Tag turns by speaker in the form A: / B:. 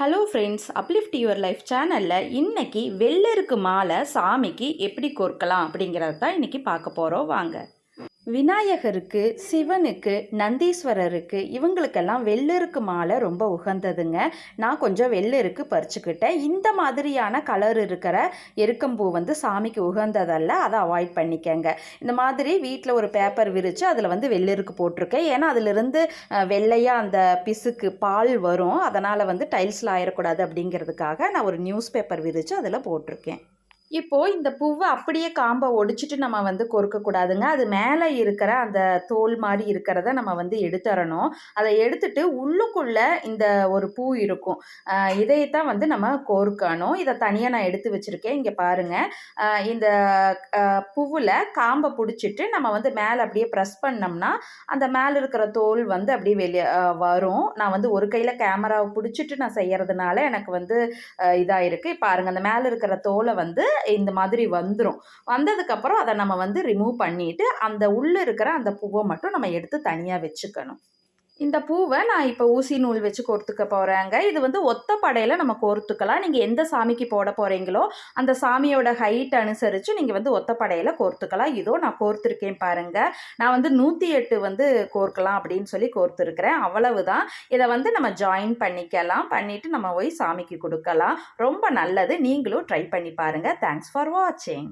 A: Hello friends, uplift your life சேனலில் இன்னைக்கு வெள்ளருக்கு மாலை சாமிக்கு எப்படி கோர்க்கலாம் அப்படிங்கிறத தான் இன்னைக்கு பார்க்க போகிறோம். வாங்க. விநாயகருக்கு, சிவனுக்கு, நந்தீஸ்வரருக்கு இவங்களுக்கெல்லாம் வெள்ளருக்கு மாலை ரொம்ப உகந்ததுங்க. நான் கொஞ்சம் வெள்ளருக்கு பறிச்சுக்கிட்டேன். இந்த மாதிரியான கலர் இருக்கிற எருக்கம்பூ வந்து சாமிக்கு உகந்ததல்ல, அதை அவாய்ட் பண்ணிக்கங்க. இந்த மாதிரி வீட்டில் ஒரு பேப்பர் விரித்து அதில் வந்து வெள்ளருக்கு போட்டிருக்கேன். ஏன்னா அதிலிருந்து வெள்ளையாக அந்த பிசுக்கு பால் வரும். அதனால் வந்து டைல்ஸில் ஆயிடக்கூடாது அப்படிங்கிறதுக்காக நான் ஒரு நியூஸ் பேப்பர் விரித்து அதில் போட்டிருக்கேன். இப்போது இந்த பூவை அப்படியே காம்பை ஒடிச்சிட்டு நம்ம வந்து கொறுக்கக்கூடாதுங்க. அது மேலே இருக்கிற அந்த தோல் மாதிரி இருக்கிறத நம்ம வந்து எடுத்துறணும். அதை எடுத்துட்டு உள்ளுக்குள்ளே இந்த ஒரு பூ இருக்கும். இதைத்தான் வந்து நம்ம கோர்க்கணும். இதை தனியாக நான் எடுத்து வச்சுருக்கேன். இங்கே பாருங்கள். இந்த பூவில் காம்பை பிடிச்சிட்டு நம்ம வந்து மேலே அப்படியே ப்ரெஸ் பண்ணோம்னா அந்த மேலே இருக்கிற தோல் வந்து அப்படியே வெளியே வரும். நான் வந்து ஒரு கையில் கேமராவை பிடிச்சிட்டு நான் செய்கிறதுனால எனக்கு வந்து இதாக இருக்குது. பாருங்கள், அந்த மேலே இருக்கிற தோலை வந்து இந்த மாதிரி வந்துடும். வந்ததுக்கப்புறம் அதை நம்ம வந்து ரிமூவ் பண்ணிவிட்டு அந்த உள்ளே இருக்கிற அந்த பூவை மட்டும் நம்ம எடுத்து தனியாக வச்சுக்கணும். இந்த பூவை நான் இப்போ ஊசி நூல் வச்சு கோர்த்துக்க போகிறேங்க. இது வந்து ஒத்த படையில் நம்ம கோர்த்துக்கலாம். நீங்கள் எந்த சாமிக்கு போட போகிறீங்களோ அந்த சாமியோட ஹைட் அனுசரித்து நீங்கள் வந்து ஒத்த படையில் கோர்த்துக்கலாம். இதோ நான் கோர்த்துருக்கேன் பாருங்கள். நான் வந்து 108 வந்து கோர்க்கலாம் அப்படின்னு சொல்லி கோர்த்துருக்கிறேன். அவ்வளவுதான். இதை வந்து நம்ம ஜாயின் பண்ணிக்கலாம். பண்ணிவிட்டு நம்ம போய் சாமிக்கு கொடுக்கலாம். ரொம்ப நல்லது. நீங்களும் ட்ரை பண்ணி பாருங்கள். தேங்க்ஸ் ஃபார் வாட்சிங்.